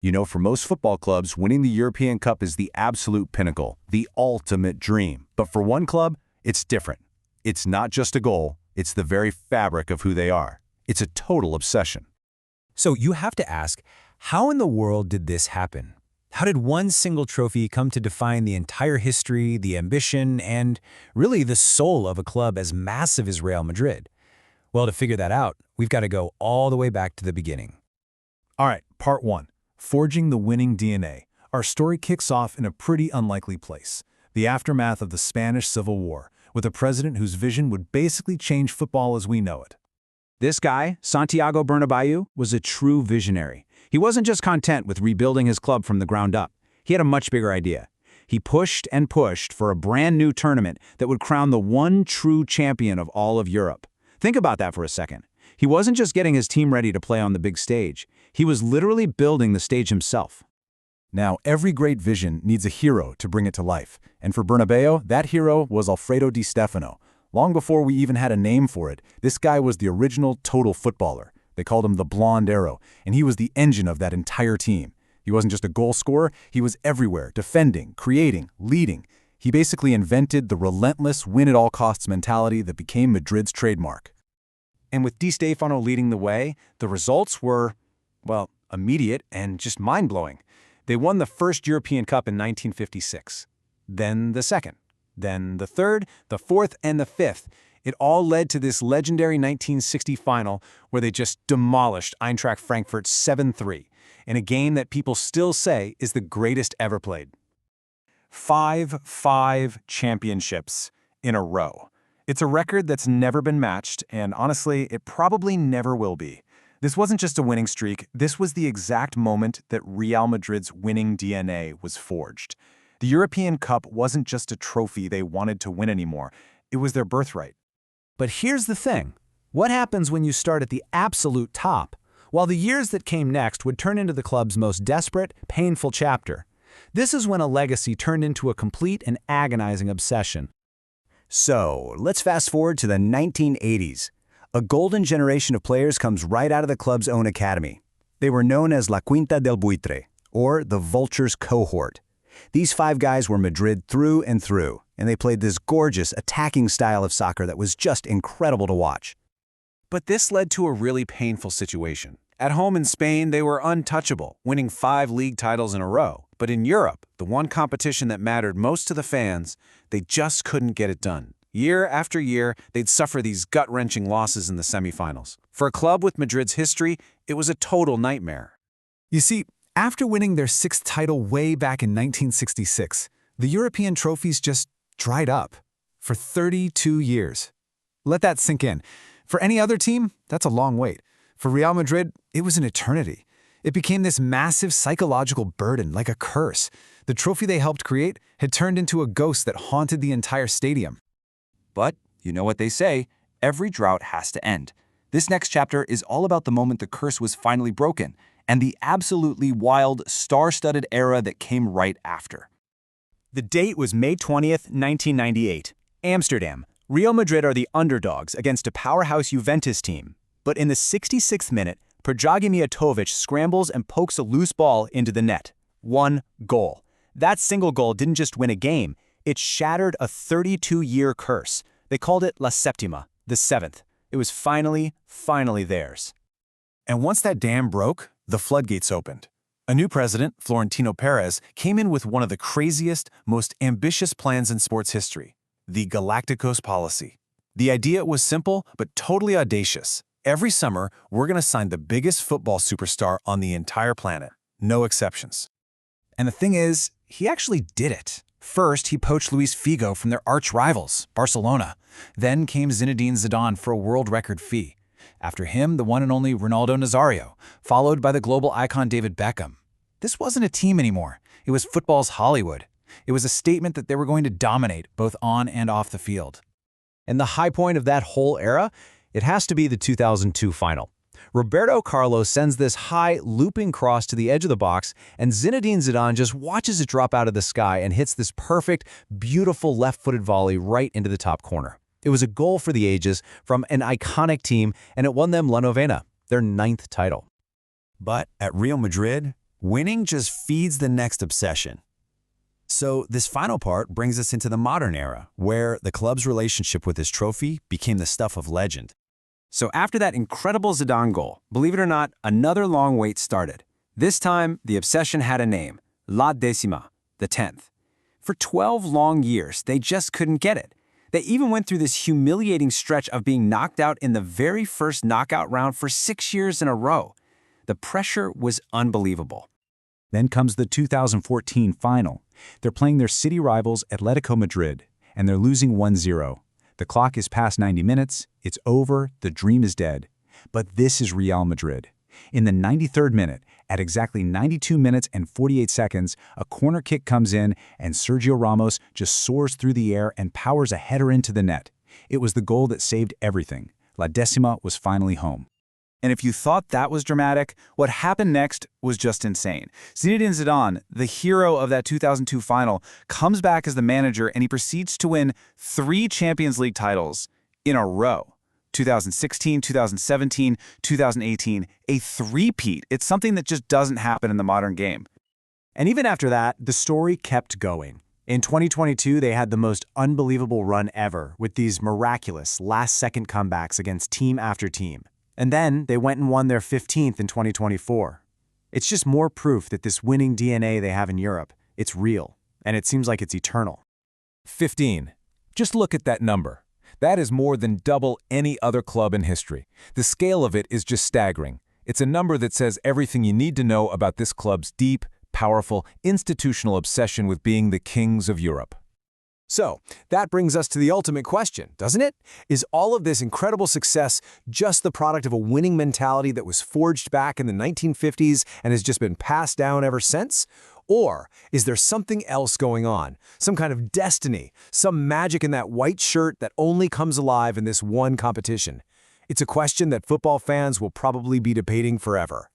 You know, for most football clubs, winning the European Cup is the absolute pinnacle, the ultimate dream. But for one club, it's different. It's not just a goal, it's the very fabric of who they are. It's a total obsession. So you have to ask, how in the world did this happen? How did one single trophy come to define the entire history, the ambition, and really the soul of a club as massive as Real Madrid? Well, to figure that out, we've got to go all the way back to the beginning. All right, part 1. Forging the winning DNA. Our story kicks off in a pretty unlikely place. The aftermath of the Spanish Civil War, with a president whose vision would basically change football as we know it. This guy, Santiago Bernabéu, was a true visionary. He wasn't just content with rebuilding his club from the ground up. He had a much bigger idea. He pushed and pushed for a brand new tournament that would crown the one true champion of all of Europe. Think about that for a second. He wasn't just getting his team ready to play on the big stage. He was literally building the stage himself. Now, every great vision needs a hero to bring it to life. And for Bernabeu, that hero was Alfredo Di Stéfano. Long before we even had a name for it, this guy was the original total footballer. They called him the Blonde Arrow, and he was the engine of that entire team. He wasn't just a goal scorer, he was everywhere, defending, creating, leading. He basically invented the relentless win-at-all-costs mentality that became Madrid's trademark. And with Di Stéfano leading the way, the results were, well, immediate and just mind-blowing. They won the first European Cup in 1956, then the second, then the third, the fourth, and the fifth. It all led to this legendary 1960 final where they just demolished Eintracht Frankfurt 7-3, in a game that people still say is the greatest ever played. 5 championships in a row. It's a record that's never been matched, and honestly, it probably never will be. This wasn't just a winning streak, this was the exact moment that Real Madrid's winning DNA was forged. The European Cup wasn't just a trophy they wanted to win anymore, it was their birthright. But here's the thing. What happens when you start at the absolute top? While the years that came next would turn into the club's most desperate, painful chapter. This is when a legacy turned into a complete and agonizing obsession. So, let's fast forward to the 1980s. A golden generation of players comes right out of the club's own academy. They were known as La Quinta del Buitre, or the Vultures cohort. These 5 guys were Madrid through and through, and they played this gorgeous, attacking style of soccer that was just incredible to watch. But this led to a really painful situation. At home in Spain, they were untouchable, winning 5 league titles in a row. But in Europe, the one competition that mattered most to the fans, they just couldn't get it done. Year after year, they'd suffer these gut-wrenching losses in the semifinals. For a club with Madrid's history, it was a total nightmare. You see, after winning their 6th title way back in 1966, the European trophies just dried up for 32 years. Let that sink in. For any other team, that's a long wait. For Real Madrid, it was an eternity. It became this massive psychological burden, like a curse. The trophy they helped create had turned into a ghost that haunted the entire stadium. But, you know what they say, every drought has to end. This next chapter is all about the moment the curse was finally broken, and the absolutely wild, star-studded era that came right after. The date was May 20th, 1998. Amsterdam. Real Madrid are the underdogs against a powerhouse Juventus team. But in the 66th minute, Predrag Mijatovic scrambles and pokes a loose ball into the net. 1 goal. That single goal didn't just win a game, it shattered a 32-year curse. They called it La Séptima, the 7th. It was finally theirs. And once that dam broke, the floodgates opened. A new president, Florentino Perez, came in with one of the craziest, most ambitious plans in sports history, the Galacticos policy. The idea was simple, but totally audacious. Every summer, we're going to sign the biggest football superstar on the entire planet. No exceptions. And the thing is, he actually did it. First, he poached Luis Figo from their arch-rivals, Barcelona. Then came Zinedine Zidane for a world record fee. After him, the one and only Ronaldo Nazario, followed by the global icon David Beckham. This wasn't a team anymore. It was football's Hollywood. It was a statement that they were going to dominate both on and off the field. And the high point of that whole era? It has to be the 2002 final. Roberto Carlos sends this high, looping cross to the edge of the box, and Zinedine Zidane just watches it drop out of the sky and hits this perfect, beautiful left-footed volley right into the top corner. It was a goal for the ages from an iconic team, and it won them La Novena, their 9th title. But at Real Madrid, Winning just feeds the next obsession. So this final part brings us into the modern era, where the club's relationship with this trophy became the stuff of legend. So after that incredible Zidane goal, believe it or not, another long wait started. This time, the obsession had a name, La Décima, the 10th. For 12 long years, they just couldn't get it. They even went through this humiliating stretch of being knocked out in the very first knockout round for 6 years in a row. The pressure was unbelievable. Then comes the 2014 final. They're playing their city rivals Atletico Madrid, and they're losing 1-0. The clock is past 90 minutes, it's over, the dream is dead. But this is Real Madrid. In the 93rd minute, at exactly 92 minutes and 48 seconds, a corner kick comes in, and Sergio Ramos just soars through the air and powers a header into the net. It was the goal that saved everything. La Décima was finally home. And if you thought that was dramatic, what happened next was just insane. Zinedine Zidane, the hero of that 2002 final, comes back as the manager and he proceeds to win 3 Champions League titles in a row. 2016, 2017, 2018, a three-peat. It's something that just doesn't happen in the modern game. And even after that, the story kept going. In 2022, they had the most unbelievable run ever with these miraculous last-second comebacks against team after team. And then they went and won their 15th in 2024. It's just more proof that this winning DNA they have in Europe, it's real, and it seems like it's eternal. 15. Just look at that number. That is more than double any other club in history. The scale of it is just staggering. It's a number that says everything you need to know about this club's deep, powerful, institutional obsession with being the kings of Europe. So, that brings us to the ultimate question, doesn't it? Is all of this incredible success just the product of a winning mentality that was forged back in the 1950s and has just been passed down ever since? Or is there something else going on? Some kind of destiny, some magic in that white shirt that only comes alive in this one competition? It's a question that football fans will probably be debating forever.